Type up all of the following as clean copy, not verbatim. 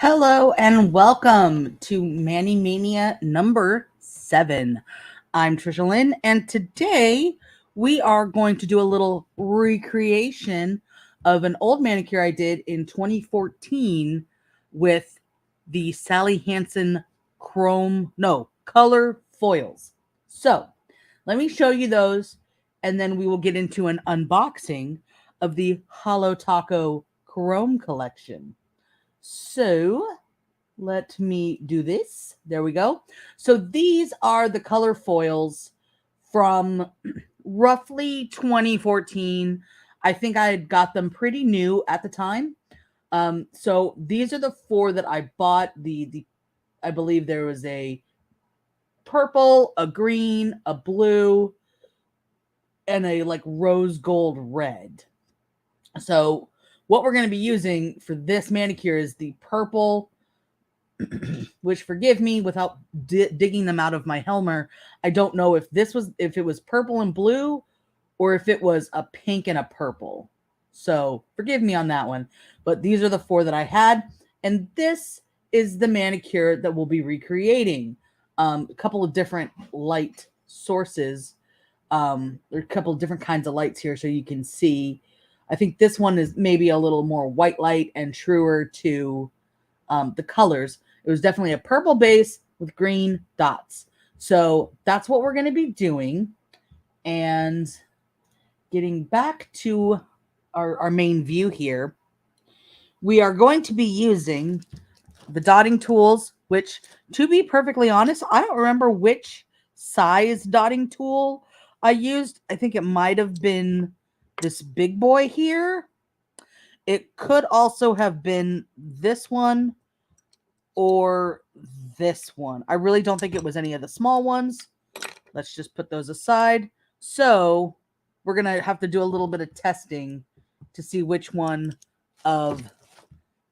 Hello and welcome to Mania number 7. I'm TrishaLyn, and today we are going to do a little recreation of an old manicure I did in 2014 with the Sally Hansen color foils. So let me show you those, and then we will get into an unboxing of the Holo Chrome collection. So let me do this. There we go. So these are the color foils from roughly 2014. I think I had got them pretty new at the time. So these are the 4 that I bought. The I believe there was a purple, a green, a blue, and a like rose gold red. So what we're going to be using for this manicure is the purple, which forgive me without digging them out of my Helmer. I don't know if it was purple and blue or if it was a pink and a purple. So forgive me on that one. But these are the 4 that I had. And this is the manicure that we'll be recreating. A couple of different light sources. There are a couple of different kinds of lights here so you can see. I think this one is maybe a little more white light and truer to the colors. It was definitely a purple base with green dots. So that's what we're going to be doing. And getting back to our main view here, we are going to be using the dotting tools, which, to be perfectly honest, I don't remember which size dotting tool I used. I think it might have been this big boy here. It could also have been this one or this one. I really don't think it was any of the small ones. Let's just put those aside. So we're going to have to do a little bit of testing to see which one of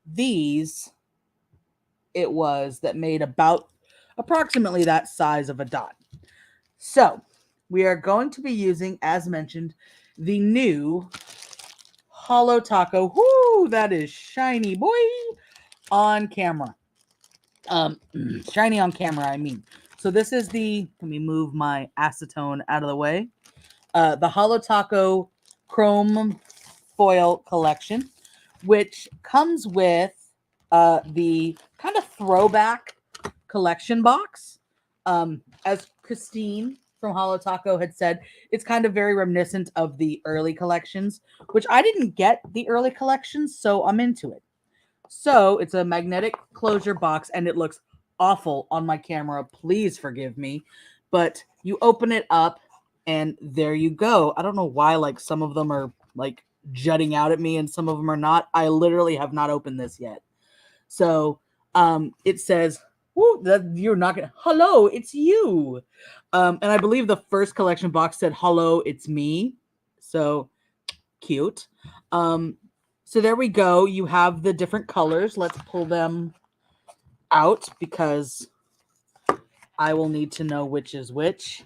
these it was that made about approximately that size of a dot. So we are going to be using, as mentioned, the new Holo Taco. Whoo, that is shiny, boy, on camera. Shiny on camera, I mean. So this is let me move my acetone out of the way. The Holo Taco Chrome Foil Collection, which comes with the kind of throwback collection box. As Christine from Holo Taco had said, it's kind of very reminiscent of the early collections, which I didn't get the early collections, so I'm into it. So it's a magnetic closure box, and it looks awful on my camera. Please forgive me. But you open it up, and there you go. I don't know why, like, some of them are, like, jutting out at me, and some of them are not. I literally have not opened this yet. So it says, woo, that you're not going to, hello, it's you. And I believe the first collection box said, hello, it's me. So cute. So there we go. You have the different colors. Let's pull them out because I will need to know which is which.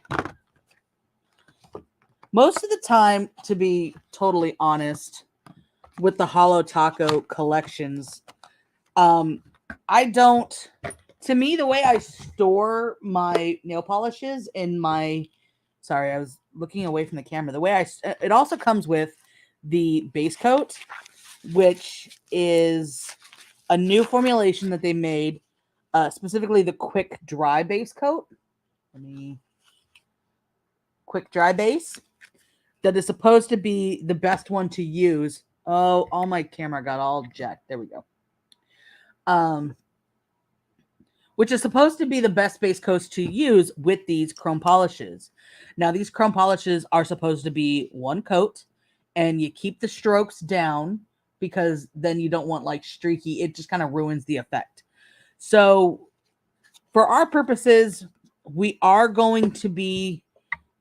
Most of the time, to be totally honest, with the Holo Taco collections, I don't, to me, the way I store my nail polishes in my, sorry, I was looking away from the camera. The way it also comes with the base coat, which is a new formulation that they made, specifically the quick dry base coat. Quick dry base that is supposed to be the best one to use. Oh, all my camera got all jacked. There we go. Which is supposed to be the best base coat to use with these chrome polishes. Now, these chrome polishes are supposed to be one coat, and you keep the strokes down because then you don't want like streaky. It just kind of ruins the effect. So for our purposes, we are going to be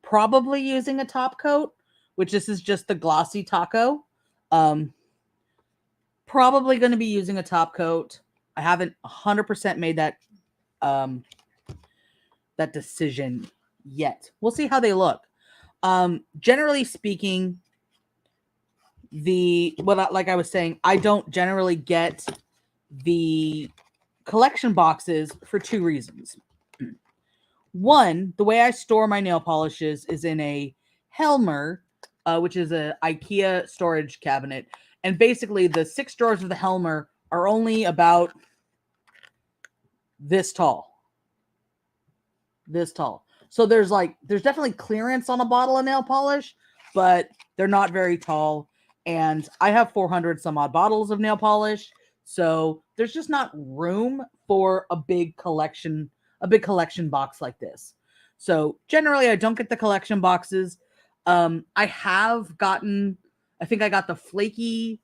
probably using a top coat, which this is just the glossy taco. Probably going to be using a top coat. I haven't 100% made that decision yet. We'll see how they look. Generally speaking, like I was saying, I don't generally get the collection boxes for two reasons. One, the way I store my nail polishes is in a Helmer, which is a IKEA storage cabinet. And basically the 6 drawers of the Helmer are only about this tall. This tall. So there's definitely clearance on a bottle of nail polish, but they're not very tall. And I have 400 some odd bottles of nail polish. So there's just not room for a big collection box like this. So generally I don't get the collection boxes. I think I got the flaky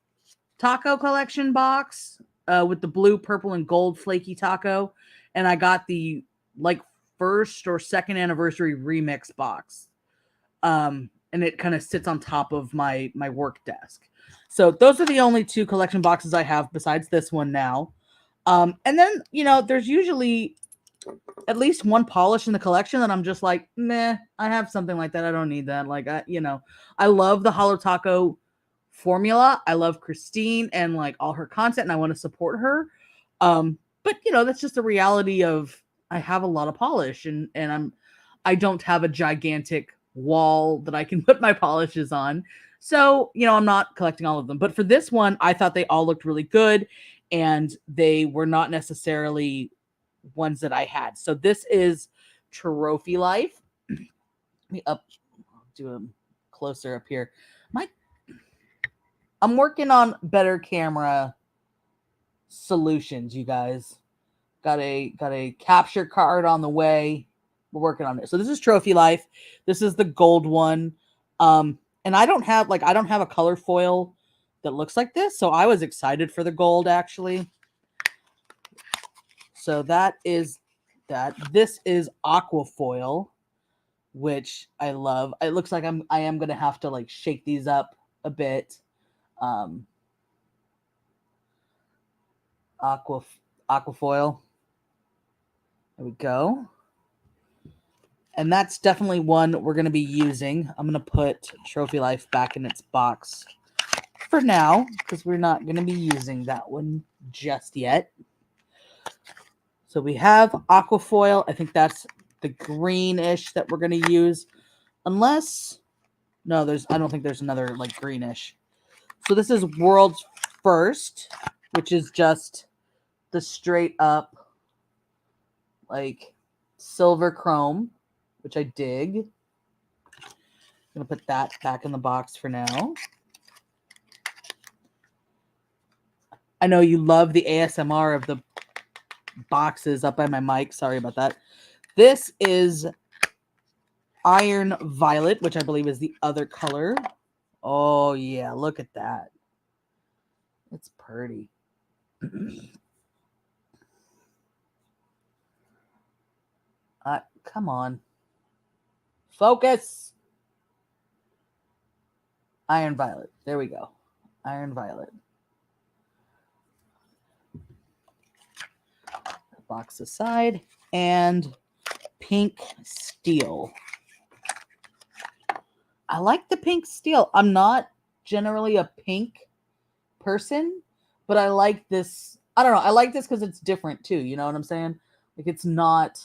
taco collection box with the blue, purple, and gold flaky taco. And I got the first or second anniversary remix box. And it kind of sits on top of my work desk. So those are the only 2 collection boxes I have besides this one now. And then, there's usually at least one polish in the collection that I'm just like, meh, I have something like that. I don't need that. I love the Holo Taco formula. I love Christine and all her content, and I want to support her. But that's just the reality of I have a lot of polish, and I don't have a gigantic wall that I can put my polishes on. So, I'm not collecting all of them. But for this one, I thought they all looked really good, and they were not necessarily ones that I had. So this is Trophy Life. Let me do a closer up here. I'm working on better camera solutions, you guys. Got a capture card on the way. We're working on it. So this is Trophy Life. This is the gold one. And I don't have a color foil that looks like this. So I was excited for the gold actually. So that is that. This is aqua foil, which I love. It looks like I am gonna have to shake these up a bit. Aqua foil. There we go. And that's definitely one we're going to be using. I'm going to put Trophy Life back in its box for now because we're not going to be using that one just yet. So we have aqua foil. I think that's the greenish that we're going to use. Unless, no, I don't think there's another greenish. So this is World's First, which is just the straight up silver chrome, which I dig. I'm going to put that back in the box for now. I know you love the ASMR of the boxes up by my mic. Sorry about that. This is Iron Violet, which I believe is the other color. Oh, yeah. Look at that. It's pretty. Come on. Focus. Iron Violet. There we go. Iron Violet. Box aside. And Pink Steel. I like the Pink Steel. I'm not generally a pink person, but I like this. I don't know. I like this because it's different too. You know what I'm saying? It's not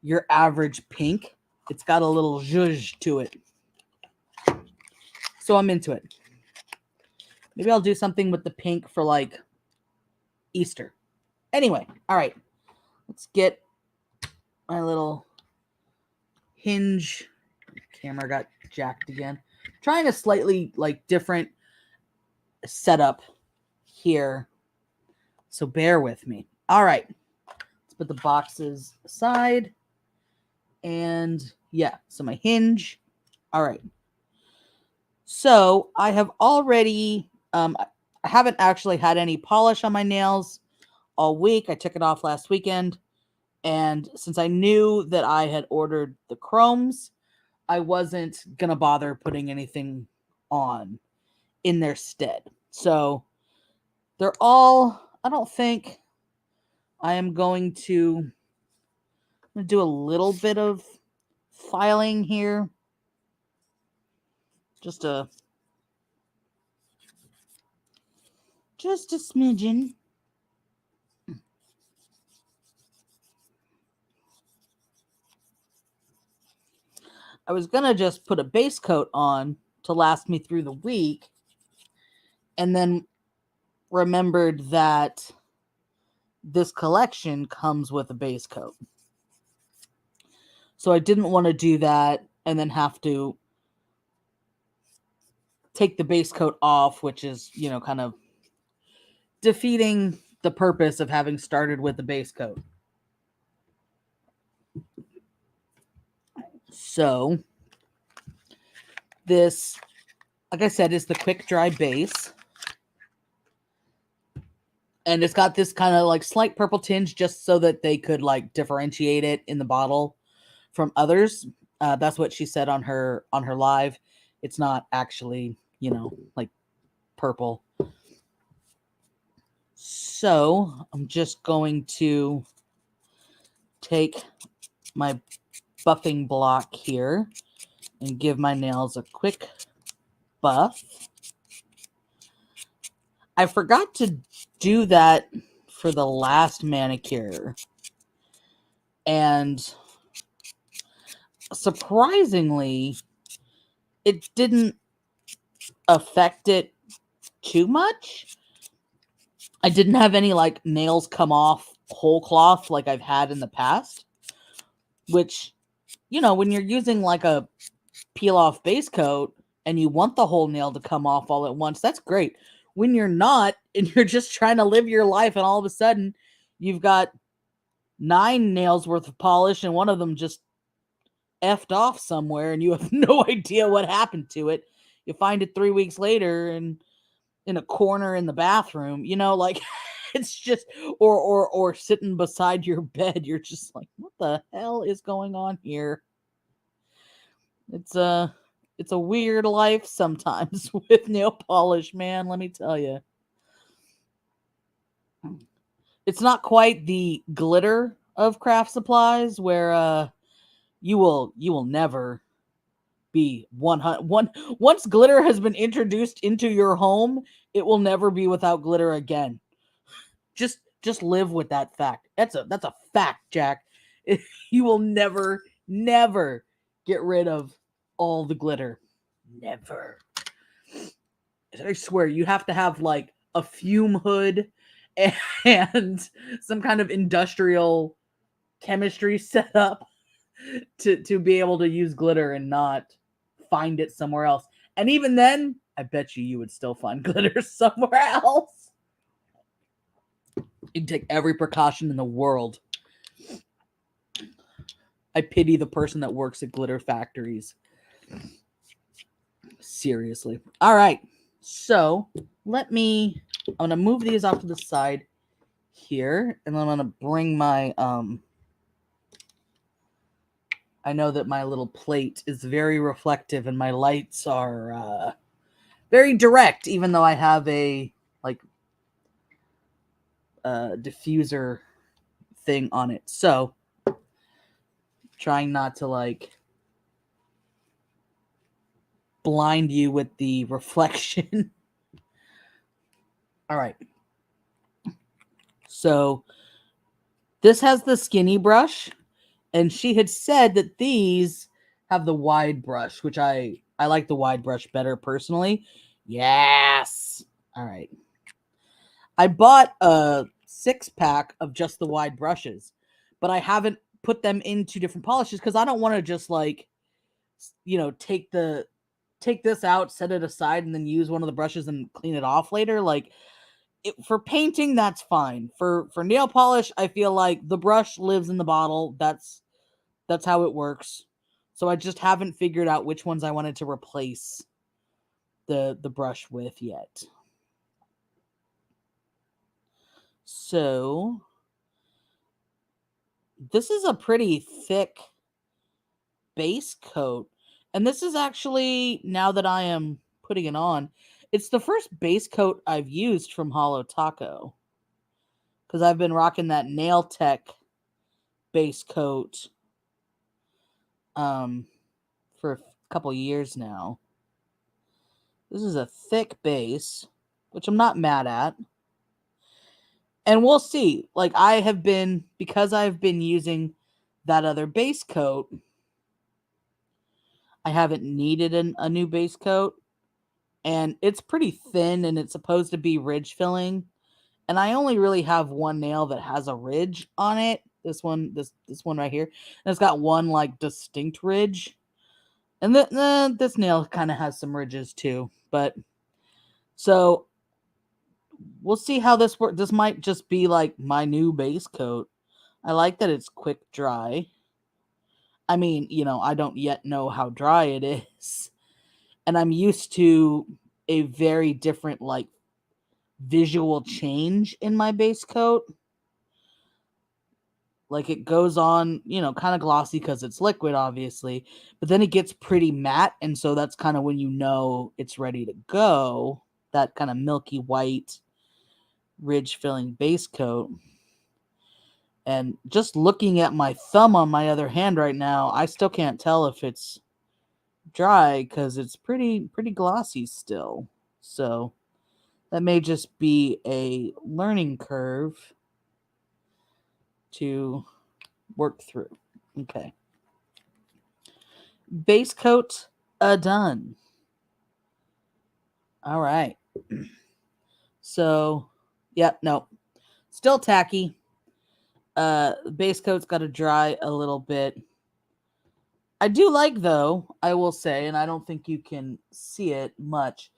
your average pink. It's got a little zhuzh to it. So I'm into it. Maybe I'll do something with the pink for Easter. Anyway, all right. Let's get my little hinge. Camera got jacked again. Trying a slightly different setup here. So bear with me. All right. Let's put the boxes aside. And yeah, so my hinge. All right. So I have already, I haven't actually had any polish on my nails all week. I took it off last weekend. And since I knew that I had ordered the chromes, I wasn't going to bother putting anything on in their stead. So they're all, I don't think I am going to do a little bit of filing here. Just a smidgen. I was going to just put a base coat on to last me through the week, and then remembered that this collection comes with a base coat. So I didn't want to do that and then have to take the base coat off, which is, kind of defeating the purpose of having started with the base coat. So this, like I said, is the quick dry base. And it's got this kind of like slight purple tinge just so that they could like differentiate it in the bottle from others. That's what she said on her live. It's not actually, like purple. So I'm just going to take my buffing block here and give my nails a quick buff. I forgot to do that for the last manicure. And surprisingly, it didn't affect it too much. I didn't have any like nails come off whole cloth like I've had in the past, which, when you're using like a peel off base coat and you want the whole nail to come off all at once, that's great. When you're not and you're just trying to live your life and all of a sudden you've got 9 nails worth of polish and one of them just effed off somewhere and you have no idea what happened to it. You find it 3 weeks later and in a corner in the bathroom, like it's just or sitting beside your bed. You're just like, what the hell is going on here? It's a weird life sometimes with nail polish, man, let me tell you. It's not quite the glitter of craft supplies where you will never be 100 once glitter has been introduced into your home, it will never be without glitter again. Just live with that fact. That's a fact, Jack. You will never get rid of all the glitter. Never. I swear, you have to have like a fume hood and some kind of industrial chemistry set up to be able to use glitter and not find it somewhere else. And even then, I bet you would still find glitter somewhere else. You'd take every precaution in the world. I pity the person that works at glitter factories. Seriously. All right. So I'm going to move these off to the side here. And I'm going to bring my, I know that my little plate is very reflective and my lights are very direct, even though I have a like diffuser thing on it. So trying not to like blind you with the reflection. All right. So this has the skinny brush, and she had said that these have the wide brush, which I like the wide brush better personally. Yes. All right. I bought a 6-pack of just the wide brushes, but I haven't put them into different polishes because I don't want to just like, take this out, set it aside, and then use one of the brushes and clean it off later. Like for painting, that's fine. For nail polish, I feel like the brush lives in the bottle. That's how it works. So I just haven't figured out which ones I wanted to replace the brush with yet. So this is a pretty thick base coat. And this is actually, now that I am putting it on, it's the first base coat I've used from Holo Taco. Because I've been rocking that Nail Tech base coat for a couple years now. This is a thick base, which I'm not mad at. And we'll see. Like because I've been using that other base coat, I haven't needed a new base coat, and it's pretty thin and it's supposed to be ridge filling. And I only really have one nail that has a ridge on it. This one right here. And it's got one like distinct ridge. And this nail kind of has some ridges too. But so we'll see how this works. This might just be like my new base coat. I like that it's quick dry. I mean, I don't yet know how dry it is. And I'm used to a very different like visual change in my base coat. Like it goes on, kind of glossy because it's liquid, obviously, but then it gets pretty matte. And so that's kind of when you know it's ready to go. That kind of milky white ridge filling base coat. And just looking at my thumb on my other hand right now, I still can't tell if it's dry because it's pretty glossy still. So that may just be a learning curve to work through. Okay. Base coat done. All right. So, yep, no. Still tacky. Base coat's got to dry a little bit. I do like, though, I will say, and I don't think you can see it much.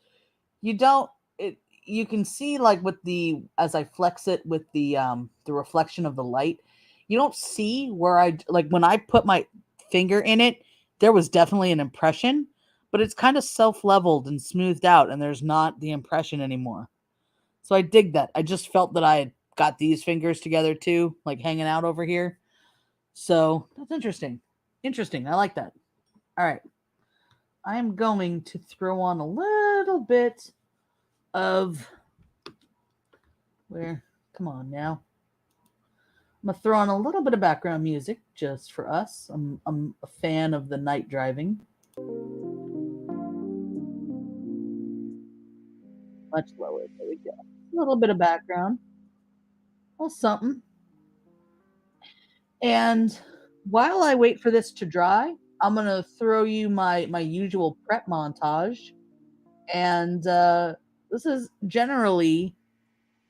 You can see like with as I flex it with the reflection of the light, you don't see where like when I put my finger in it, there was definitely an impression, but it's kind of self-leveled and smoothed out and there's not the impression anymore. So I dig that. I just felt that I had got these fingers together too, like hanging out over here. So that's interesting. Interesting. I like that. All right. I am going to throw on a little bit of come on now. I'm gonna throw on a little bit of background music just for us. I'm a fan of the night driving. Much lower. There we go. A little bit of background. A little something. And while I wait for this to dry, I'm gonna throw you my usual prep montage. And this is generally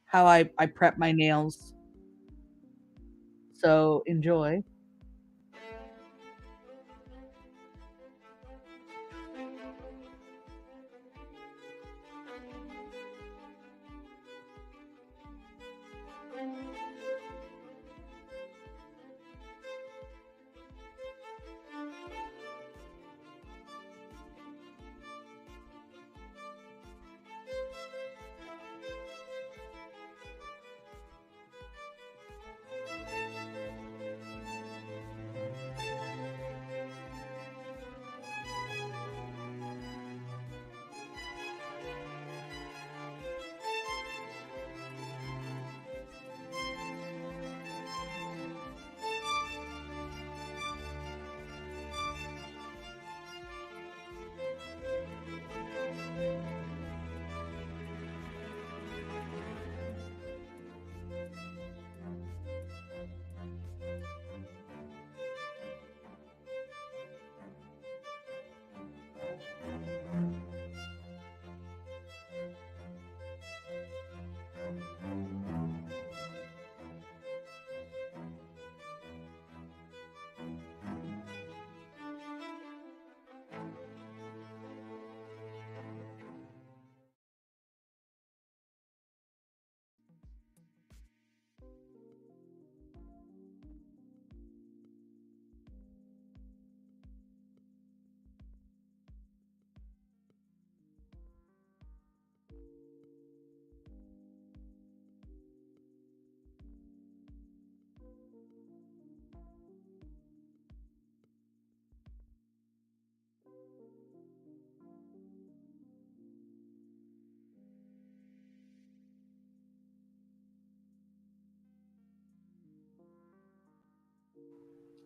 how I prep my nails. So enjoy.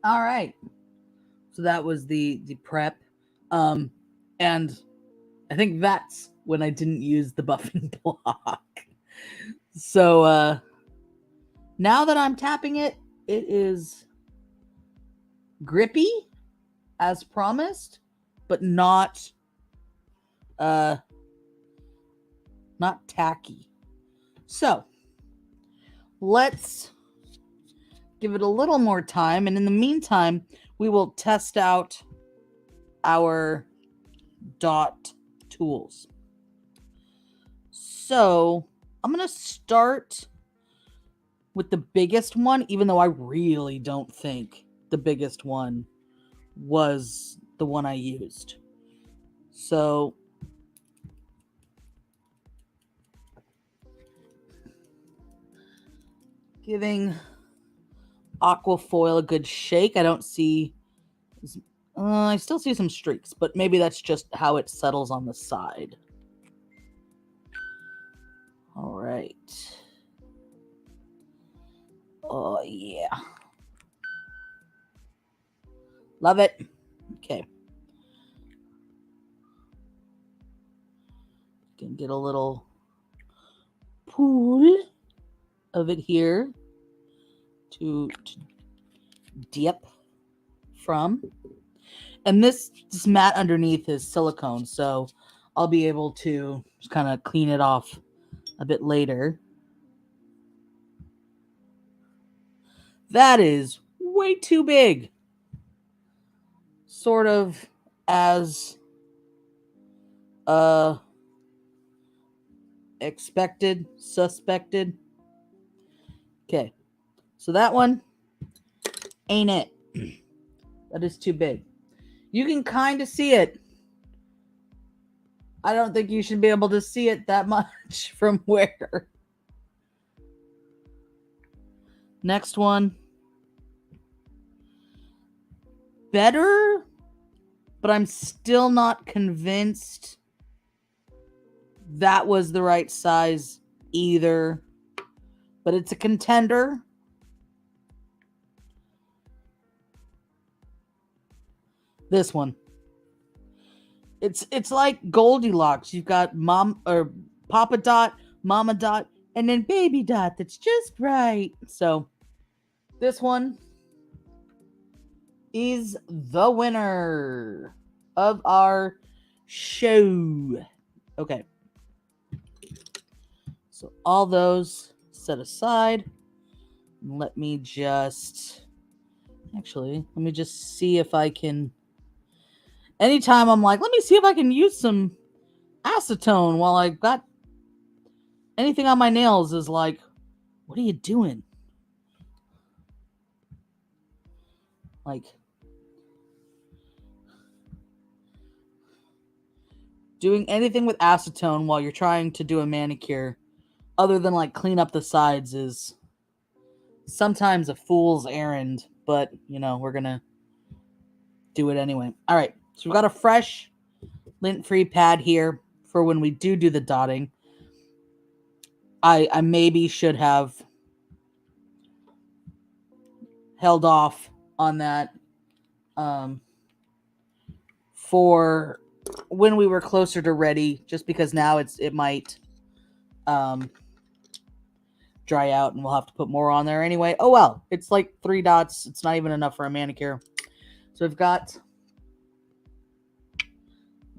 All right. So that was the prep. Um and I think that's when I didn't use the buffing block. So now that I'm tapping it, it is grippy as promised. but not tacky. So let's give it a little more time, and in the meantime, we will test out our dot tools. So I'm going to start with the biggest one, even though I really don't think the biggest one was the one I used. So giving Aquafoil a good shake. I don't see, I still see some streaks, but maybe that's just how it settles on the side. All right. Oh, yeah. Love it. Okay. Can get a little pool of it here to dip from. And this mat underneath is silicone, so I'll be able to just kind of clean it off a bit later. That is way too big. Sort of as expected, suspected. Okay, so that one ain't it. That is too big. You can kind of see it. I don't think you should be able to see it that much from where. Next one. Better, but I'm still not convinced that was the right size either. But it's a contender. This one. It's like Goldilocks. You've got mom or Papa Dot, Mama Dot, and then Baby Dot. That's just right. So this one is the winner of our show. Okay. So all those set aside. Let me just see if I can. Anytime I'm like, let me see if I can use some acetone while I got anything on my nails is like, what are you doing? Like, doing anything with acetone while you're trying to do a manicure, other than like clean up the sides, is sometimes a fool's errand, but we're gonna do it anyway. All right, so we've got a fresh lint-free pad here for when we do the dotting. I maybe should have held off on that for when we were closer to ready, just because now it might dry out and we'll have to put more on there anyway. Oh well, it's like 3 dots. It's not even enough for a manicure. So we've got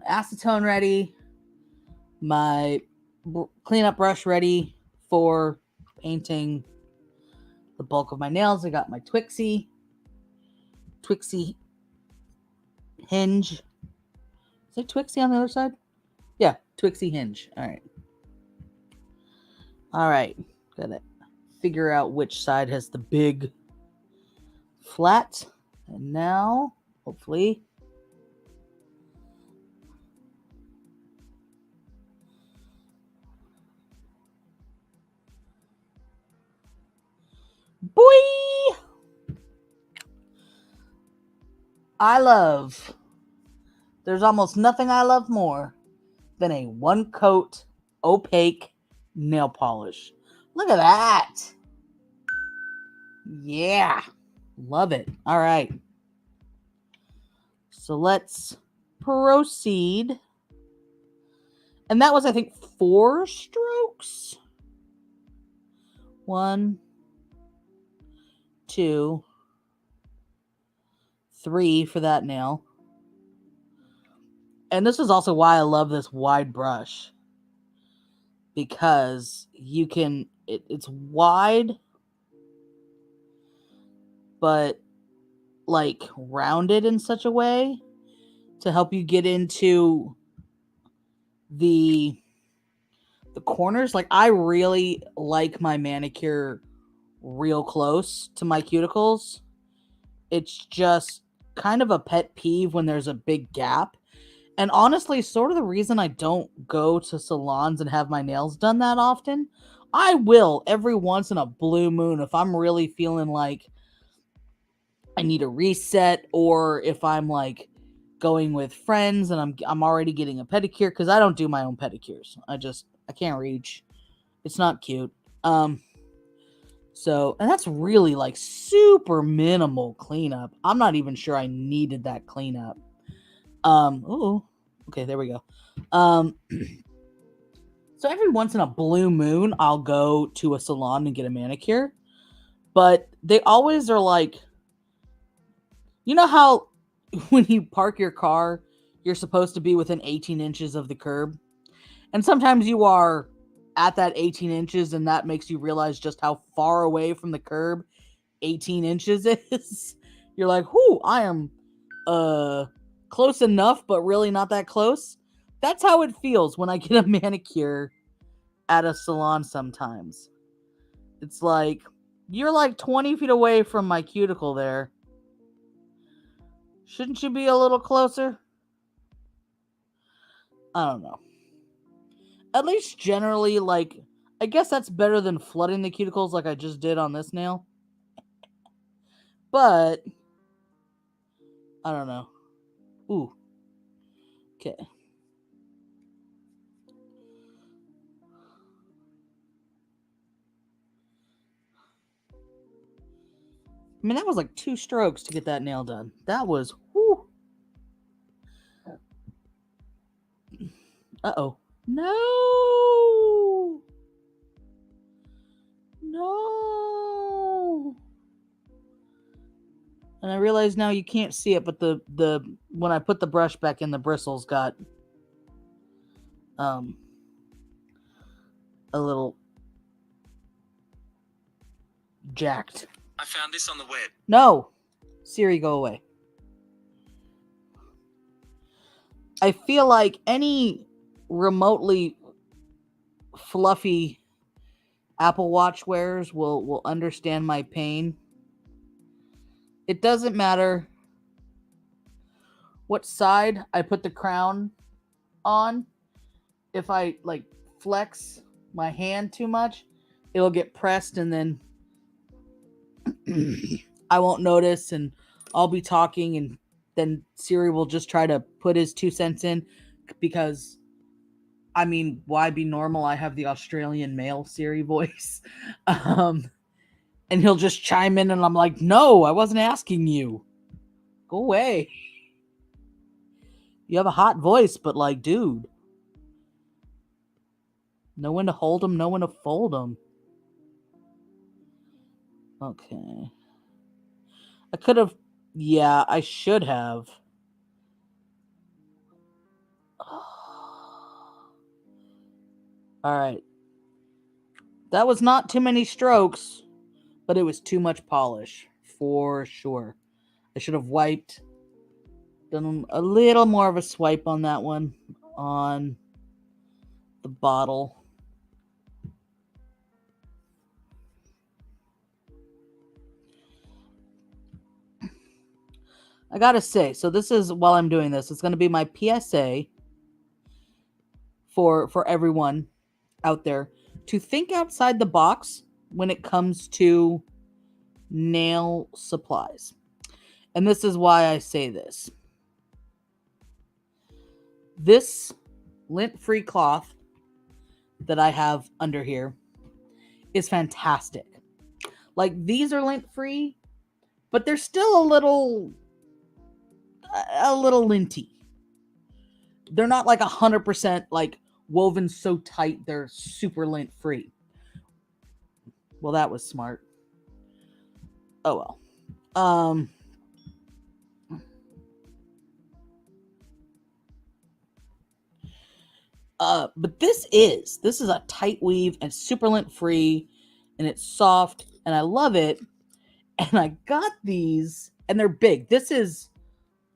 acetone ready, my cleanup brush ready for painting the bulk of my nails. I got my Twixie hinge. Is it Twixie on the other side? Yeah, Twixie hinge. All right. Gotta figure out which side has the big flat. And now, hopefully, boy! There's almost nothing I love more than a one coat opaque nail polish. Look at that. Yeah. Love it. All right. So let's proceed. And that was, I think, 4 strokes. 1, 2, 3 for that nail. And this is also why I love this wide brush. Because you can, it's wide, but like rounded in such a way to help you get into the corners. Like, I really like my manicure real close to my cuticles. It's just kind of a pet peeve when there's a big gap. And honestly, sort of the reason I don't go to salons and have my nails done that often. I will every once in a blue moon if I'm really feeling like I need a reset, or if I'm like going with friends and I'm already getting a pedicure, because I don't do my own pedicures. I can't reach. It's not cute. So, and that's really like super minimal cleanup. I'm not even sure I needed that cleanup. Oh, okay, there we go. So every once in a blue moon, I'll go to a salon and get a manicure, but they always are like, you know how when you park your car, you're supposed to be within 18 inches of the curb, and sometimes you are at that 18 inches, and that makes you realize just how far away from the curb 18 inches is. You're like, whoo, I am close enough, but really not that close. That's how it feels when I get a manicure at a salon sometimes. It's like, you're like 20 feet away from my cuticle there. Shouldn't you be a little closer? I don't know. At least generally, like, I guess that's better than flooding the cuticles like I just did on this nail. But I don't know. Ooh. Okay. I mean, that was like 2 strokes to get that nail done. That was, whoo. Uh-oh. No! No! And I realize now you can't see it, but the when I put the brush back in, the bristles got a little jacked. I found this on the web. No! Siri, go away. I feel like any remotely fluffy Apple Watch wearers will understand my pain. It doesn't matter what side I put the crown on. If I like flex my hand too much, it'll get pressed, and then I won't notice, and I'll be talking, and then Siri will just try to put his 2 cents in, because I mean, why be normal? I have the Australian male Siri voice. And he'll just chime in, and I'm like, no, I wasn't asking you. Go away. You have a hot voice, but like, dude. Know when to hold them, know when to fold them. Okay. I could have, yeah, I should have. Alright. That was not too many strokes, but it was too much polish, for sure. I should have wiped, done a little more of a swipe on that one, on the bottle. I gotta say, so this is, while I'm doing this, it's going to be my PSA for everyone out there to think outside the box when it comes to nail supplies. And this is why I say this. This lint-free cloth that I have under here is fantastic. Like, these are lint-free, but they're still a little linty. They're not like 100% like woven so tight they're super lint-free. Well, that was smart. Oh well. But this is a tight weave and super lint free, and it's soft, and I love it. And I got these, and they're big. This is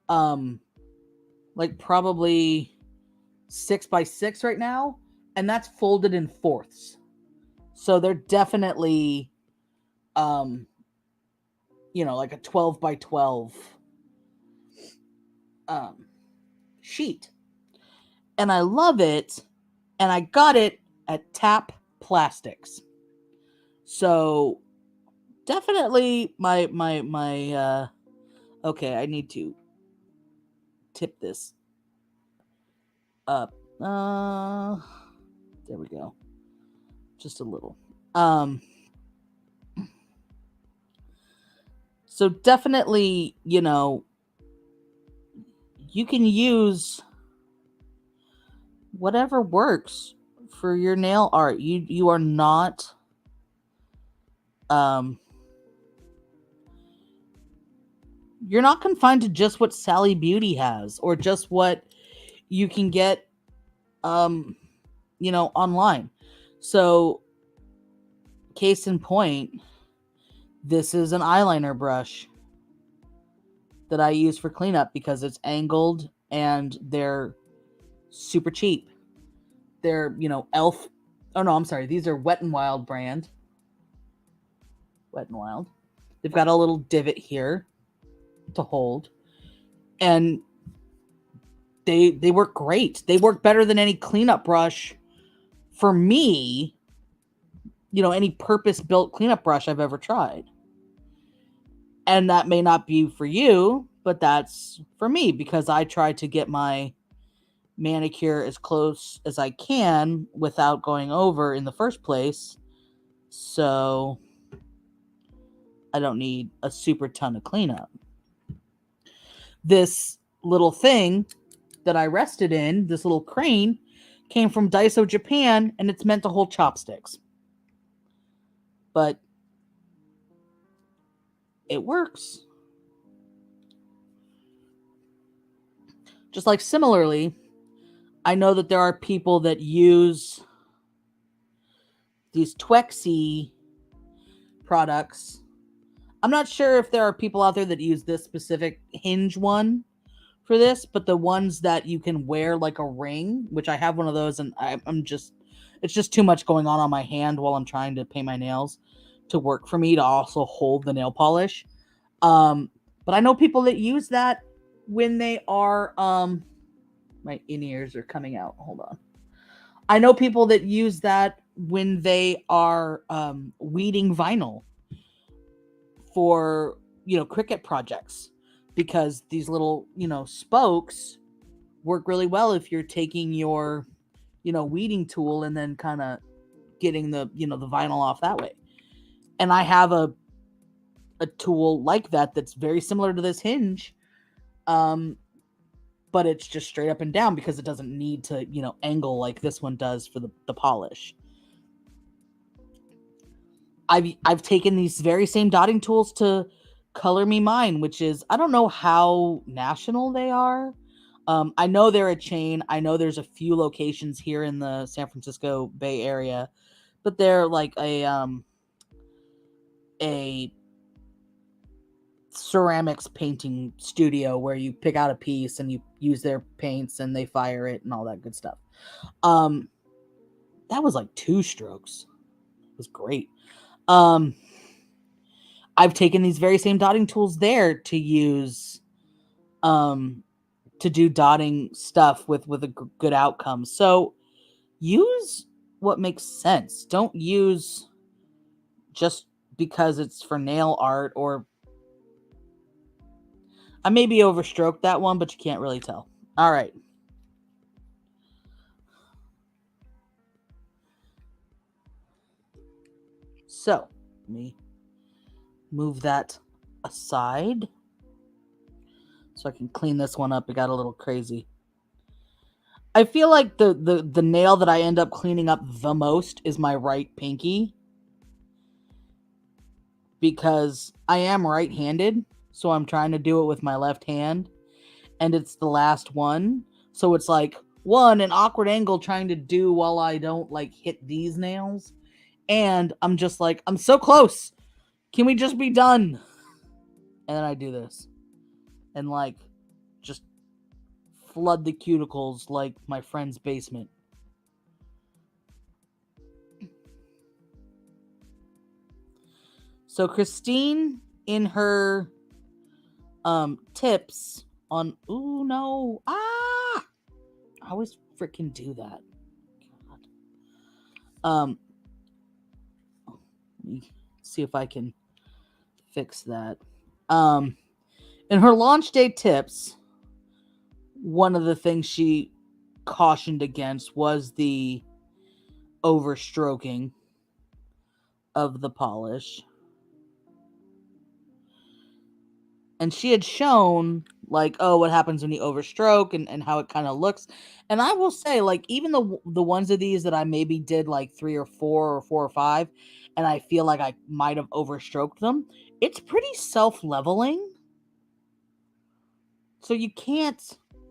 like probably 6x6 right now, and that's folded in fourths. So they're definitely like a 12x12 sheet. And I love it, and I got it at Tap Plastics. So definitely my okay, I need to tip this up. There we go. Just a little. So definitely, you can use whatever works for your nail art. You are not you're not confined to just what Sally Beauty has or just what you can get online. So case in point, this is an eyeliner brush that I use for cleanup because it's angled and they're super cheap. They're, Elf. Oh no, I'm sorry. These are Wet n Wild brand. Wet n Wild. They've got a little divot here to hold. And they work great. They work better than any cleanup brush for me, any purpose-built cleanup brush I've ever tried. And that may not be for you, but that's for me because I try to get my manicure as close as I can without going over in the first place. So I don't need a super ton of cleanup. This little thing that I rested in, this little crane, came from Daiso, Japan, and it's meant to hold chopsticks. But it works. Just like similarly, I know that there are people that use these Twexy products. I'm not sure if there are people out there that use this specific hinge one for this, but the ones that you can wear like a ring, which I have one of those, and it's just too much going on my hand while I'm trying to paint my nails to work for me to also hold the nail polish. But I know people that use that when they are, my in-ears are coming out. Hold on. I know people that use that when they are weeding vinyl for, Cricut projects, because these little, spokes work really well if you're taking your, weeding tool and then kind of getting the, the vinyl off that way. And I have a tool like that that's very similar to this hinge, but it's just straight up and down because it doesn't need to, angle like this one does for the polish. I've taken these very same dotting tools to Color Me Mine, which is, I don't know how national they are. I know they're a chain. I know there's a few locations here in the San Francisco Bay Area, but they're like a ceramics painting studio where you pick out a piece and you use their paints and they fire it and all that good stuff. That was like 2 strokes. It was great. I've taken these very same dotting tools there to use, to do dotting stuff with a good outcome. So use what makes sense. Don't use just because it's for nail art, or I maybe overstroked that one, but you can't really tell. All right. So let me move that aside so I can clean this one up. It got a little crazy. I feel like the nail that I end up cleaning up the most is my right pinky, because I am right-handed, so I'm trying to do it with my left hand, and it's the last one. So it's like one, an awkward angle trying to do while I don't like hit these nails. And I'm just like, I'm so close. Can we just be done? And then I do this. And like, just flood the cuticles like my friend's basement. So Christine, in her tips on, ooh no, I always freaking do that. God. Let me see if I can fix that. In her launch day tips, one of the things she cautioned against was the overstroking of the polish. And she had shown like, oh, what happens when you overstroke and how it kind of looks. And I will say, like, even the ones of these that I maybe did like 3 or 4 or 4 or 5, and I feel like I might have overstroked them, it's pretty self-leveling. So you can't,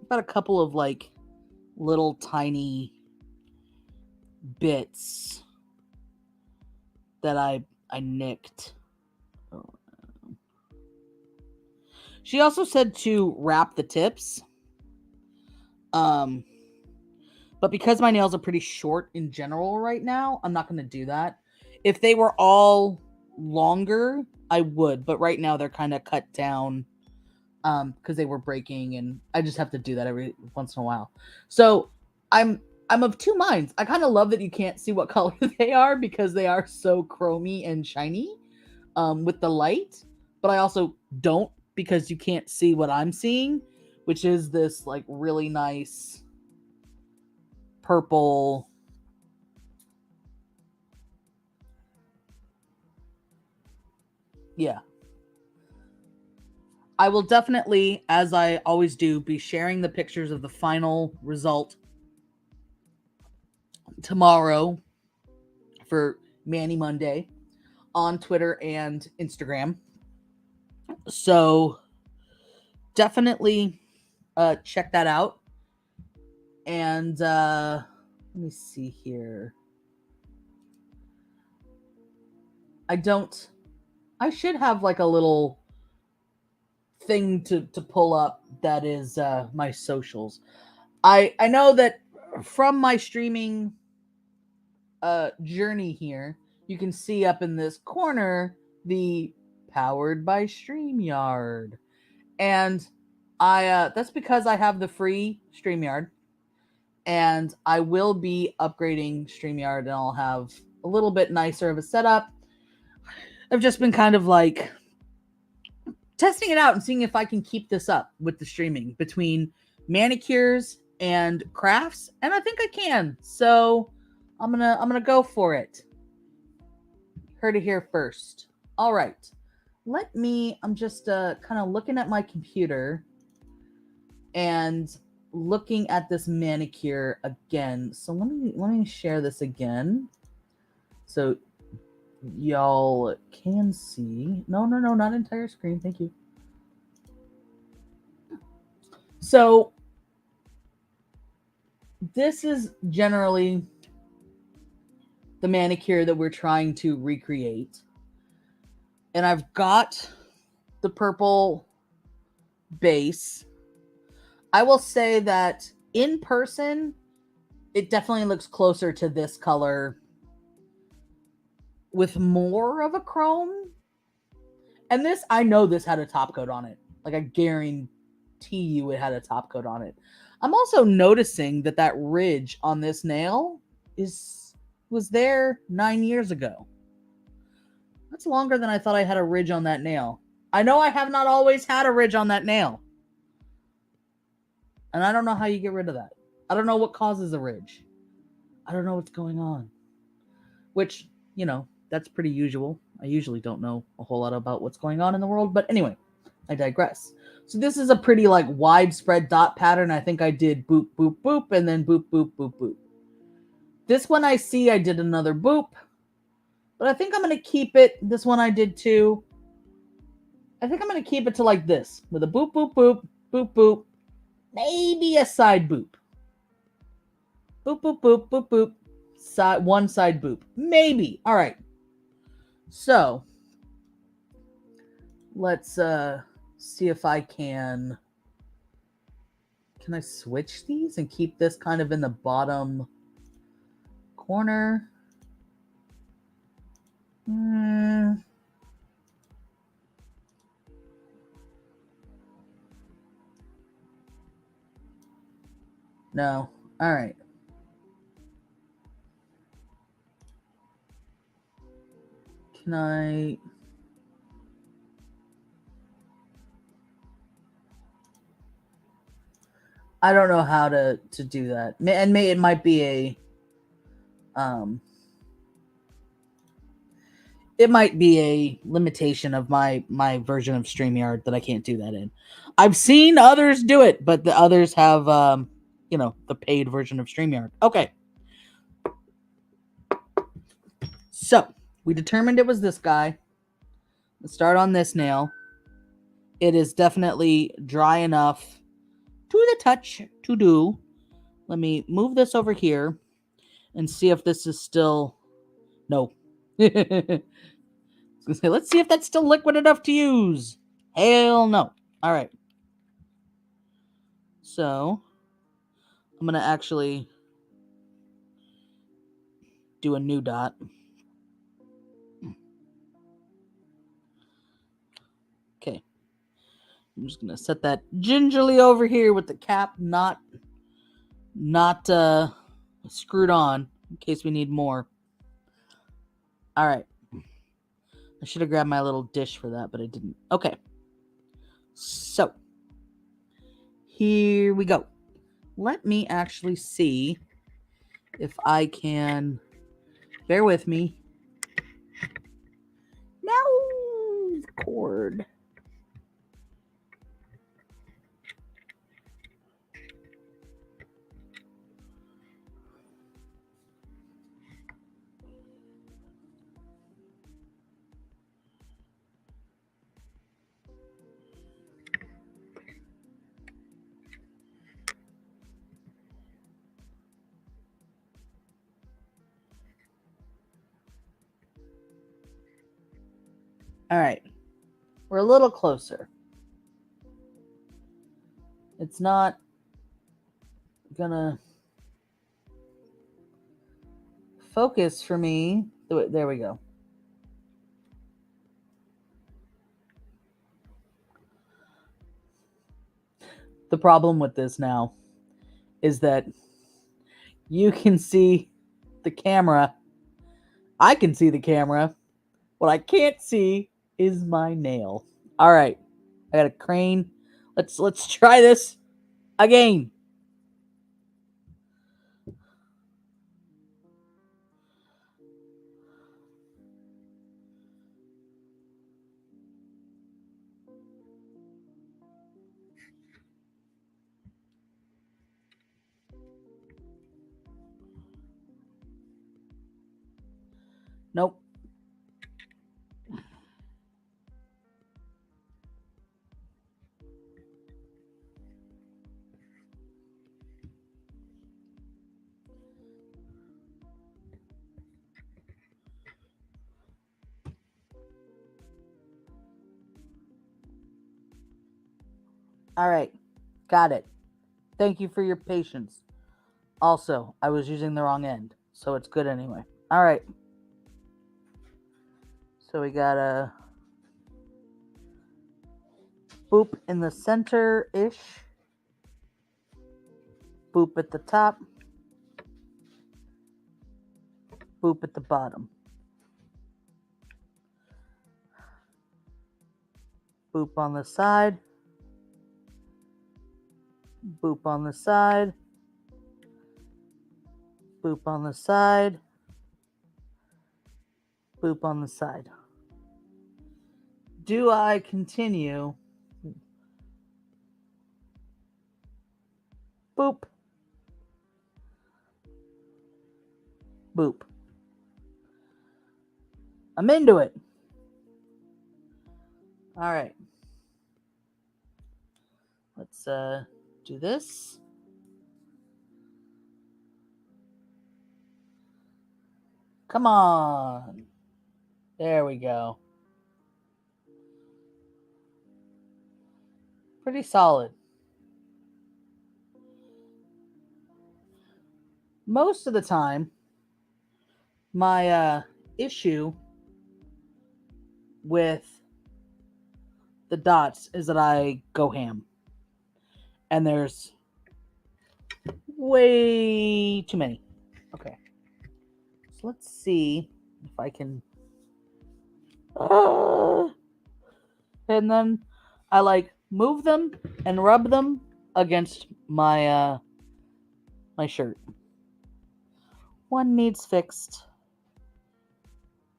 I've got a couple of like little tiny bits that I nicked. She also said to wrap the tips. But because my nails are pretty short in general right now, I'm not going to do that. If they were all longer, I would, but right now they're kind of cut down because they were breaking, and I just have to do that every once in a while. So I'm of two minds. I kind of love that you can't see what color they are because they are so chromy and shiny with the light, but I also don't because you can't see what I'm seeing, which is this like really nice purple. Yeah. I will definitely, as I always do, be sharing the pictures of the final result tomorrow for Mani Monday on Twitter and Instagram. So definitely check that out. And let me see here. I should have like a little thing to pull up that is my socials. I know that from my streaming journey here, you can see up in this corner the powered by StreamYard. And I that's because I have the free StreamYard, and I will be upgrading StreamYard, and I'll have a little bit nicer of a setup. I've just been kind of like testing it out and seeing if I can keep this up with the streaming between manicures and crafts, and I think I can. So I'm gonna go for it. Heard it here first. All right. I'm just kind of looking at my computer and looking at this manicure again. So let me share this again. So y'all can see. No, not entire screen. Thank you. So this is generally the manicure that we're trying to recreate. And I've got the purple base. I will say that in person, it definitely looks closer to this color with more of a chrome. And this, I know this had a top coat on it. Like I guarantee you it had a top coat on it. I'm also noticing that ridge on this nail was there 9 years ago. That's longer than I thought I had a ridge on that nail. I know I have not always had a ridge on that nail. And I don't know how you get rid of that. I don't know what causes a ridge. I don't know what's going on. Which, that's pretty usual. I usually don't know a whole lot about what's going on in the world. But anyway, I digress. So this is a pretty like widespread dot pattern. I think I did boop, boop, boop, and then boop, boop, boop, boop. This one I see I did another boop. But I think I'm going to keep it. This one I did too. I think I'm going to keep it to like this. With a boop, boop, boop, boop, boop. Maybe a side boop. Boop, boop, boop, boop, boop. Side, one side boop. Maybe. All right. So let's see if I can. Can I switch these and keep this kind of in the bottom corner? No. All right. Can I? I don't know how to do that. And it might be a it might be a limitation of my version of StreamYard that I can't do that in. I've seen others do it, but the others have the paid version of StreamYard. Okay. So, we determined it was this guy. Let's start on this nail. It is definitely dry enough to the touch to do. Let me move this over here and see if this is still... No. Let's see if that's still liquid enough to use. Hell no. All right. So, I'm going to actually do a new dot. Okay. I'm just going to set that gingerly over here with the cap not screwed on in case we need more. All right. I should have grabbed my little dish for that, but I didn't. Okay. So, here we go. Let me actually see if I can... Bear with me. No! Cord. All right. We're a little closer. It's not gonna focus for me. There we go. The problem with this now is that you can see the camera. I can see the camera. What I can't see is my nail. All right. I got a crane. Let's try this again. Nope. All right. Got it. Thank you for your patience. Also, I was using the wrong end, so it's good anyway. All right. So we got a boop in the center-ish. Boop at the top. Boop at the bottom. Boop on the side. Boop on the side. Boop on the side. Boop on the side. Do I continue? Boop. Boop. I'm into it. All right. Let's do this. Come on. There we go. Pretty solid. Most of the time, my issue with the dots is that I go ham. And there's way too many. Okay. So let's see if I can... and then I like move them and rub them against my my shirt. One needs fixed.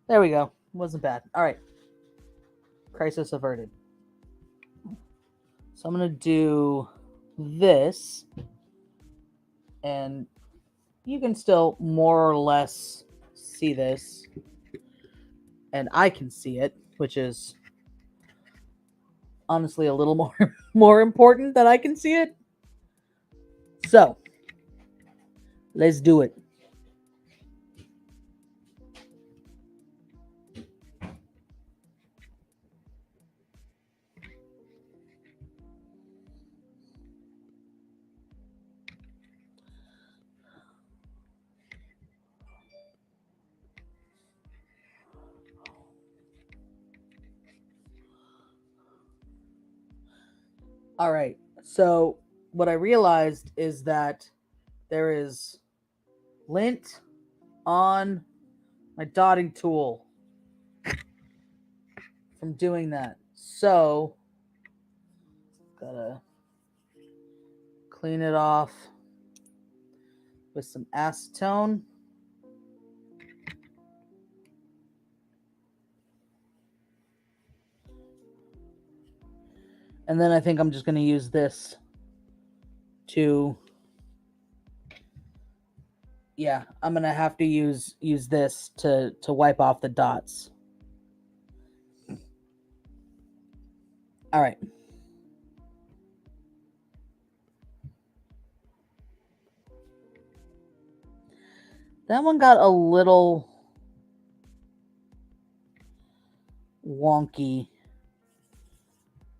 There we go. Wasn't bad. All right. Crisis averted. So I'm going to do this. And you can still more or less see this. And I can see it, which is honestly a little more important that I can see it. So, let's do it. All right. So, what I realized is that there is lint on my dotting tool from doing that. So, gotta clean it off with some acetone. And then I think I'm just going to use this to... yeah, I'm going to have to use this to wipe off the dots. All right. That one got a little wonky,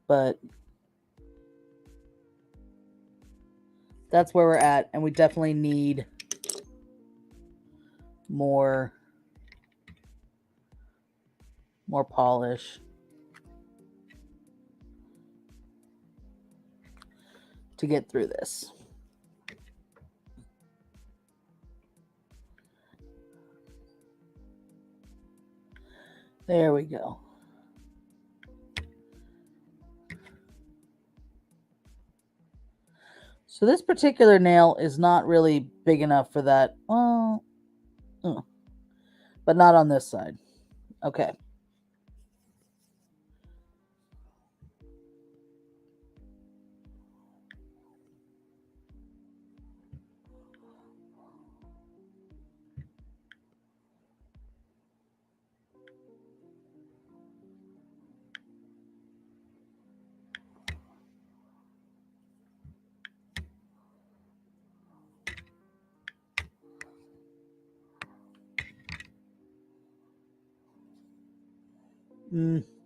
but that's where we're at, and we definitely need more polish to get through this. There we go. So this particular nail is not really big enough for that. Well, but not on this side. Okay.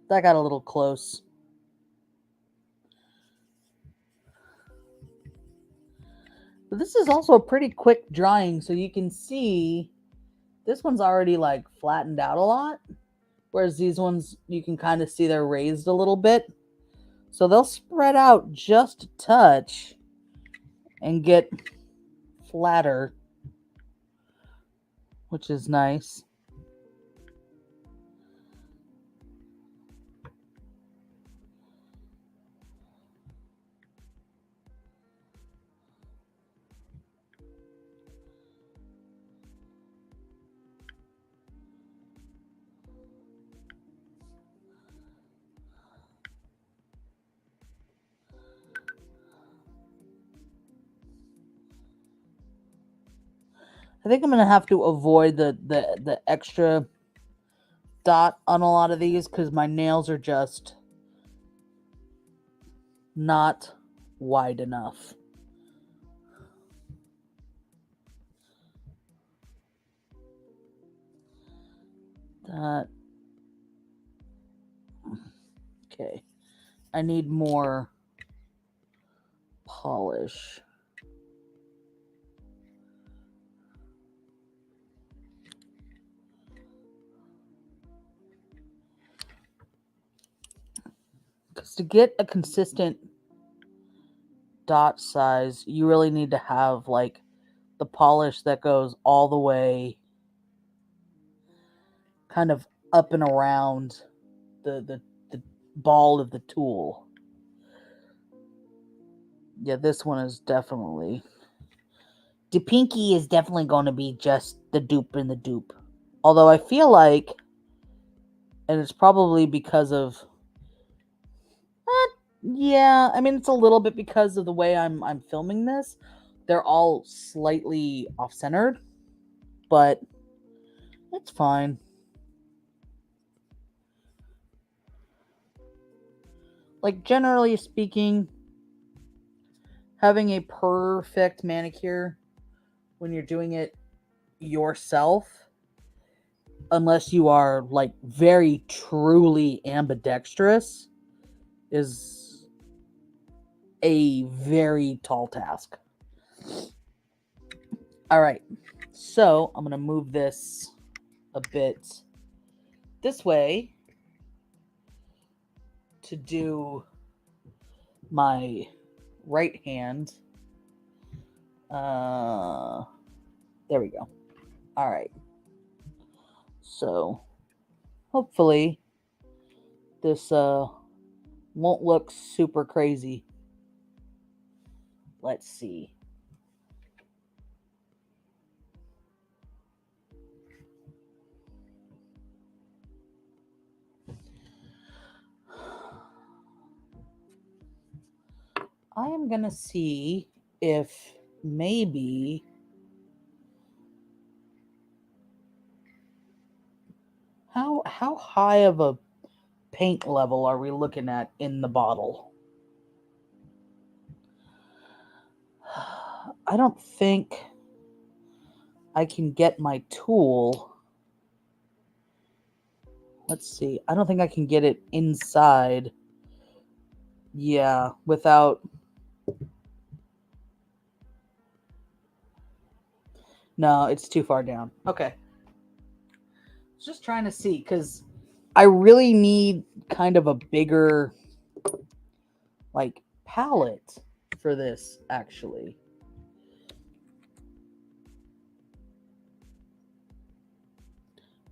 That got a little close. But this is also a pretty quick drying, so you can see this one's already like flattened out a lot, whereas these ones you can kind of see they're raised a little bit. So they'll spread out just a touch and get flatter, which is nice. I think I'm going to have to avoid the extra dot on a lot of these because my nails are just not wide enough. That. Okay. I need more polish. Because to get a consistent dot size, you really need to have like the polish that goes all the way kind of up and around the ball of the tool. Yeah, this one is definitely... The pinky is definitely going to be just the dupe in the dupe. Although I feel like, and it's probably because of... yeah, I mean, it's a little bit because of the way I'm filming this. They're all slightly off-centered, but it's fine. Like, generally speaking, having a perfect manicure when you're doing it yourself, unless you are like very truly ambidextrous, is a very tall task. All right, so I'm gonna move this a bit this way to do my right hand. There we go. All right. So hopefully this won't look super crazy. Let's see. I am gonna see if maybe how high of a paint level are we looking at in the bottle? I don't think I can get my tool. Let's see. I don't think I can get it inside. Yeah, without... No, it's too far down. Okay. Just trying to see, because I really need kind of a bigger like palette for this, actually.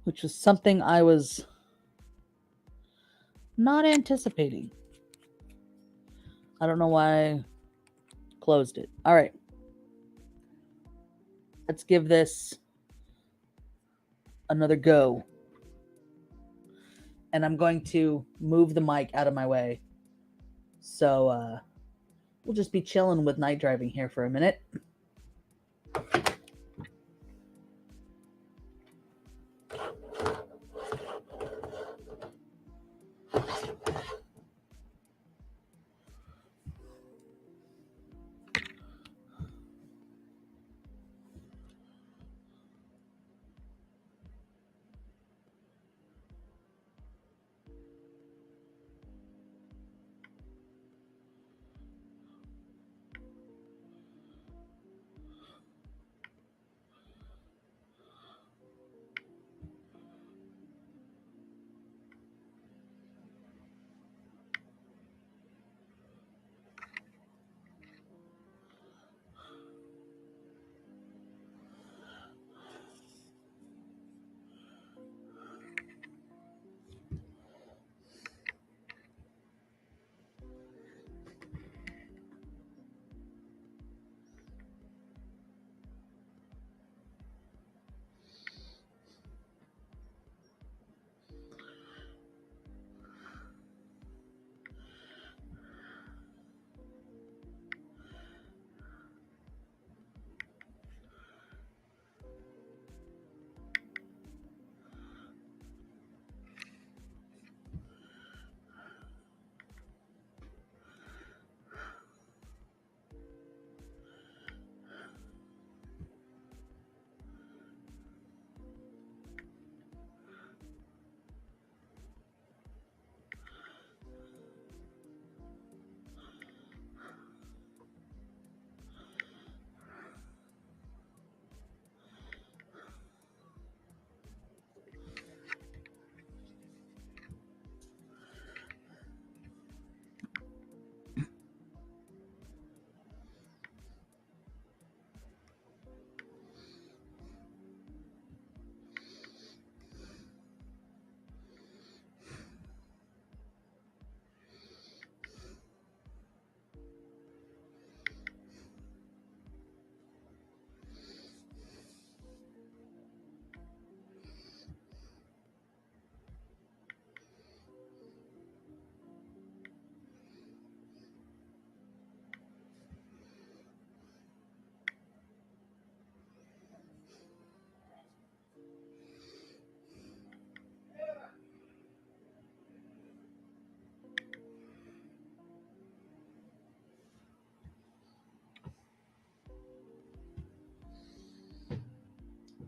Which is something I was not anticipating. I don't know why I closed it. All right. Let's give this another go. And I'm going to move the mic out of my way. So we'll just be chilling with night driving here for a minute.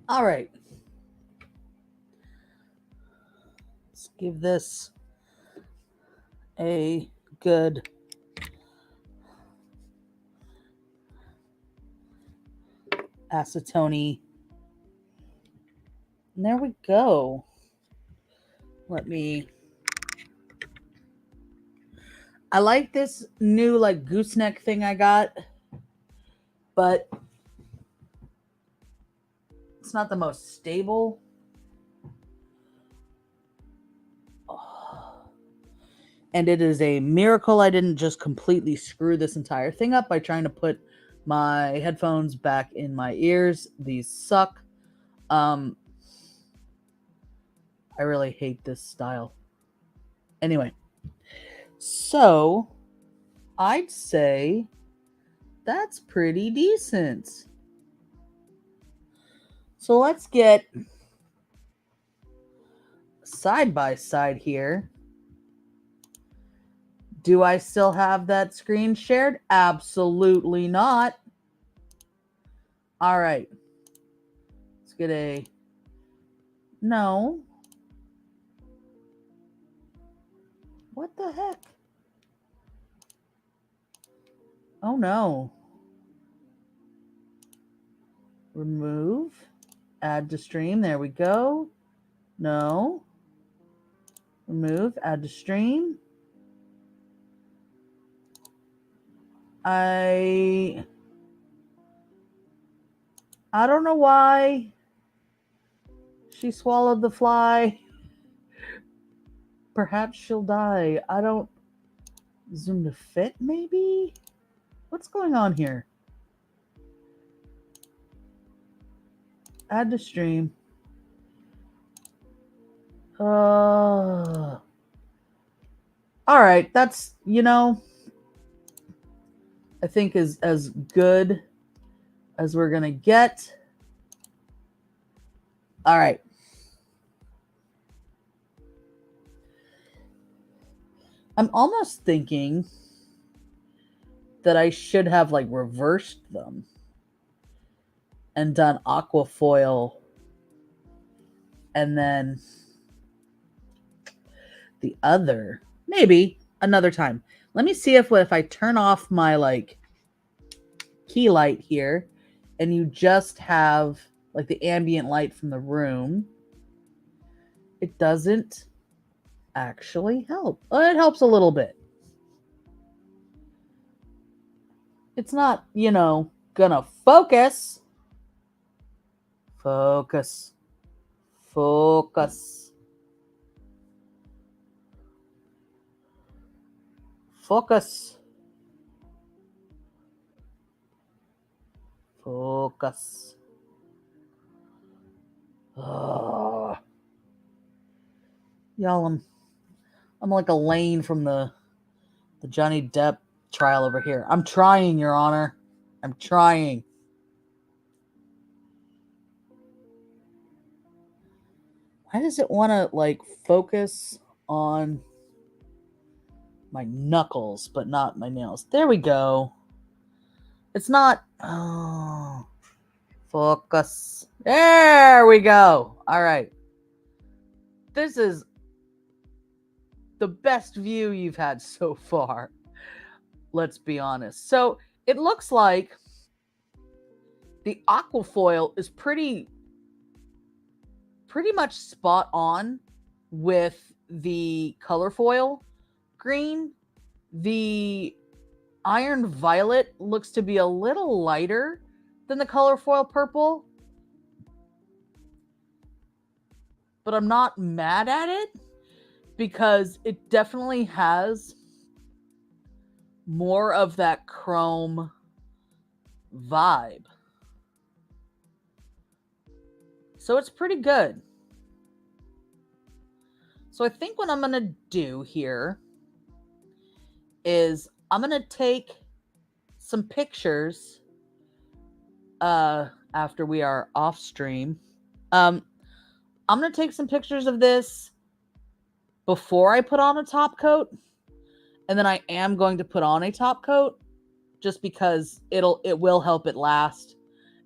All right. Let's give this a good acetone. And there we go. I like this new like gooseneck thing I got, but it's not the most stable. And it is a miracle I didn't just completely screw this entire thing up by trying to put my headphones back in my ears. These suck. I really hate this style. Anyway, so I'd say that's pretty decent. So let's get side by side here. Do I still have that screen shared? Absolutely not. All right. Let's get a... No. What the heck? Oh no. Remove. Add to stream. There we go. No. Remove. Add to stream. I don't know why she swallowed the fly. Perhaps she'll die. I don't... Zoom to fit, maybe? What's going on here? Add to stream. All right, that's, I think is as good as we're gonna get. All right. I'm almost thinking that I should have like reversed them and done aquafoil and then the other, maybe another time. Let me see if I turn off my like key light here and you just have like the ambient light from the room, it doesn't actually help. It helps a little bit. It's not, gonna focus. Focus. Focus. Focus. Focus. Oh. Y'all, I'm like Elaine from the Johnny Depp trial over here. I'm trying, Your Honor. I'm trying. Why does it want to like focus on my knuckles but not my nails? There we go. It's not... Oh. Focus. There we go. All right. This is the best view you've had so far. Let's be honest. So it looks like the aquafoil is pretty much spot on with the color foil green. The iron violet looks to be a little lighter than the color foil purple, but I'm not mad at it because it definitely has more of that chrome vibe. So it's pretty good. So I think what I'm going to do here is I'm going to take some pictures after we are off stream. I'm going to take some pictures of this before I put on a top coat. And then I am going to put on a top coat just because it will help it last.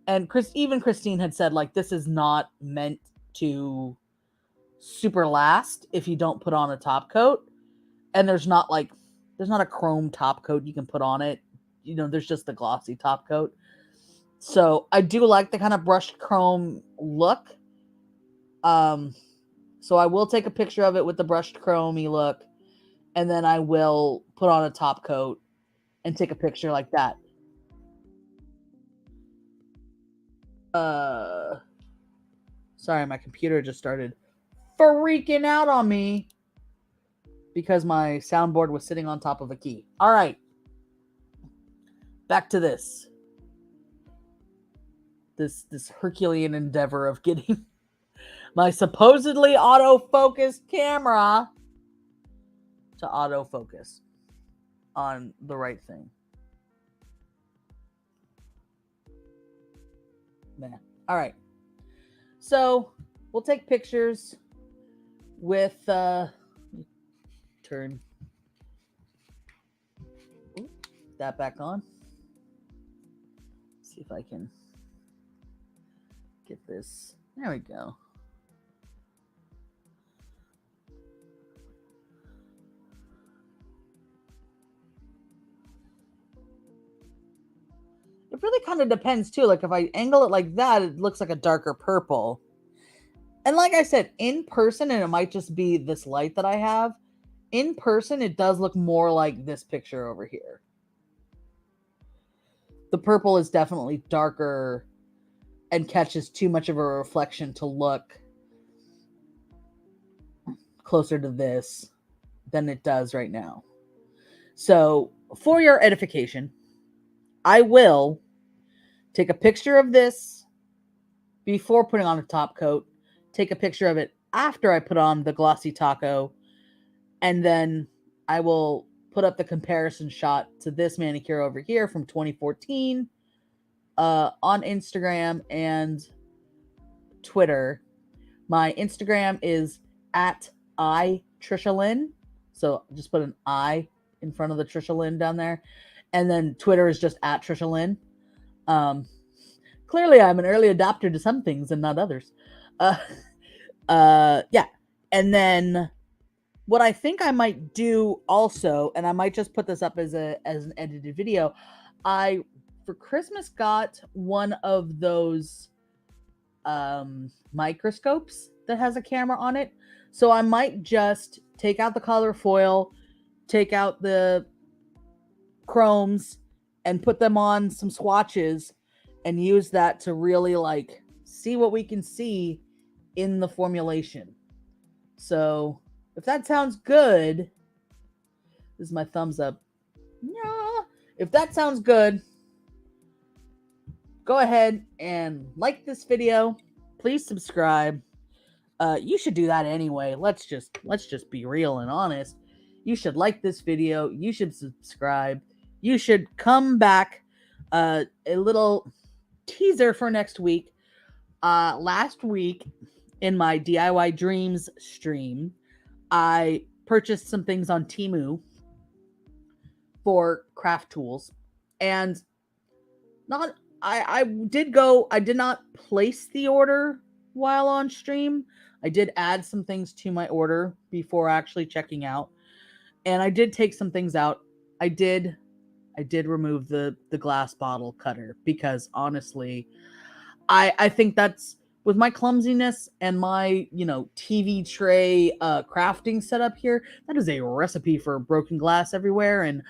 And even Christine had said, like, this is not meant to super last if you don't put on a top coat. And there's not a chrome top coat you can put on it. There's just the glossy top coat. So I do like the kind of brushed chrome look. So I will take a picture of it with the brushed chromey look, and then I will put on a top coat and take a picture like that. Sorry, my computer just started freaking out on me because my soundboard was sitting on top of a key. All right. Back to this Herculean endeavor of getting my supposedly autofocus camera to autofocus on the right thing. Man. All right. So we'll take pictures with turn that back on. See if I can get this. There we go. It really kind of depends too. Like if I angle it like that, it looks like a darker purple. And like I said, in person, and it might just be this light that I have, in person, it does look more like this picture over here. The purple is definitely darker and catches too much of a reflection to look closer to this than it does right now. So for your edification, I will take a picture of this before putting on a top coat, take a picture of it after I put on the glossy taco, and then I will put up the comparison shot to this manicure over here from 2014 on Instagram and Twitter. My Instagram is at TrishaLyn. So just put an I in front of the TrishaLyn down there. And then Twitter is just at TrishaLyn. Clearly, I'm an early adopter to some things and not others. Yeah. And then what I think I might do also, and I might just put this up as an edited video, I for Christmas got one of those microscopes that has a camera on it. So I might just take out the color foil, take out the chromes, and put them on some swatches and use that to really like see what we can see in the formulation. So if that sounds good, this is my thumbs up. Yeah. If that sounds good, go ahead and like this video. Please subscribe. You should do that anyway. Let's just be real and honest. You should like this video. You should subscribe. You should come back. A little teaser for next week. Last week in my DIY Dreams stream, I purchased some things on Temu for craft tools, and I did not place the order while on stream. I did add some things to my order before actually checking out, and I did take some things out. I did remove the glass bottle cutter because honestly, I think that's, with my clumsiness and my, TV tray crafting setup here, that is a recipe for broken glass everywhere, and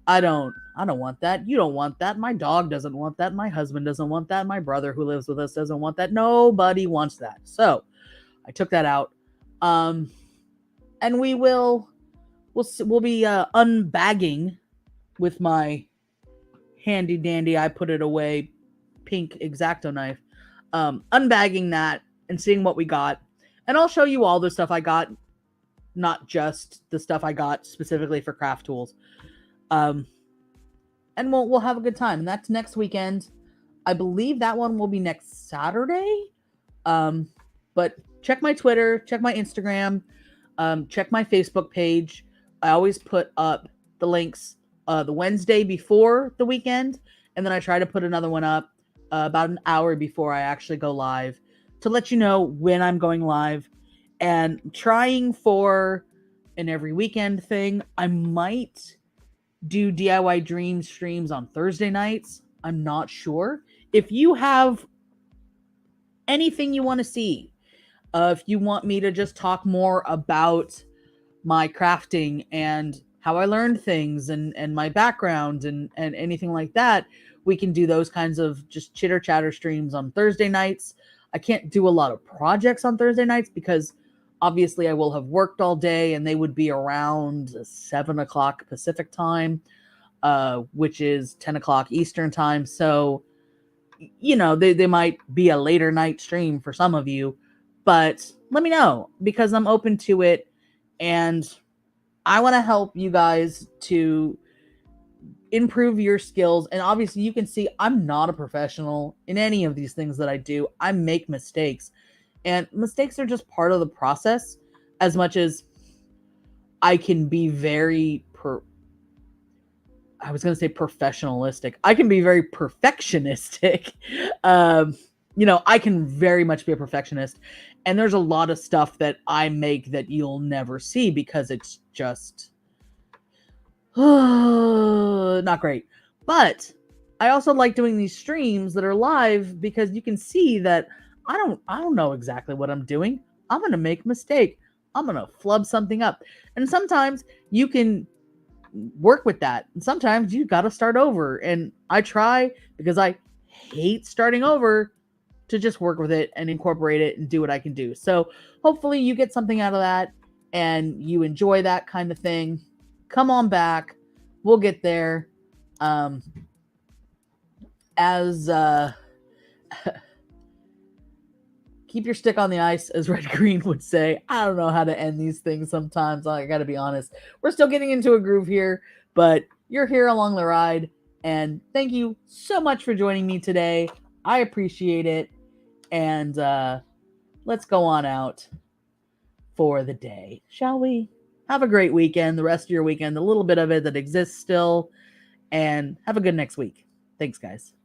I don't want that. You don't want that. My dog doesn't want that. My husband doesn't want that. My brother who lives with us doesn't want that. Nobody wants that. So I took that out. And we'll be unbagging with my handy dandy, I put it away, pink X-Acto knife. Unbagging that and seeing what we got. And I'll show you all the stuff I got, not just the stuff I got specifically for craft tools. And we'll have a good time. And that's next weekend. I believe that one will be next Saturday. But check my Twitter, check my Instagram, check my Facebook page. I always put up the links the Wednesday before the weekend, and then I try to put another one up about an hour before I actually go live to let you know when I'm going live, and trying for an every weekend thing. I might do DIY Dream streams on Thursday nights. I'm not sure. If you have anything you want to see, if you want me to just talk more about my crafting and how I learned things and my background and anything like that, we can do those kinds of just chitter chatter streams on Thursday nights. I can't do a lot of projects on Thursday nights because obviously I will have worked all day and they would be around 7 o'clock Pacific time, which is 10 o'clock Eastern time. So, they might be a later night stream for some of you, but let me know because I'm open to it. And I want to help you guys to improve your skills. And obviously, you can see I'm not a professional in any of these things that I do. I make mistakes, and mistakes are just part of the process. As much as I can be very I was going to say professionalistic. I can be very perfectionistic. I can very much be a perfectionist. And there's a lot of stuff that I make that you'll never see because it's just not great. But I also like doing these streams that are live because you can see that I don't know exactly what I'm doing. I'm going to make a mistake. I'm going to flub something up. And sometimes you can work with that. And sometimes you got to start over. And I try, because I hate starting over, to just work with it and incorporate it and do what I can do. So hopefully you get something out of that and you enjoy that kind of thing. Come on back. We'll get there. As keep your stick on the ice, as Red Green would say. I don't know how to end these things sometimes. I got to be honest. We're still getting into a groove here, but you're here along the ride. And thank you so much for joining me today. I appreciate it. And let's go on out for the day, shall we? Have a great weekend, the rest of your weekend, the little bit of it that exists still, and have a good next week. Thanks, guys.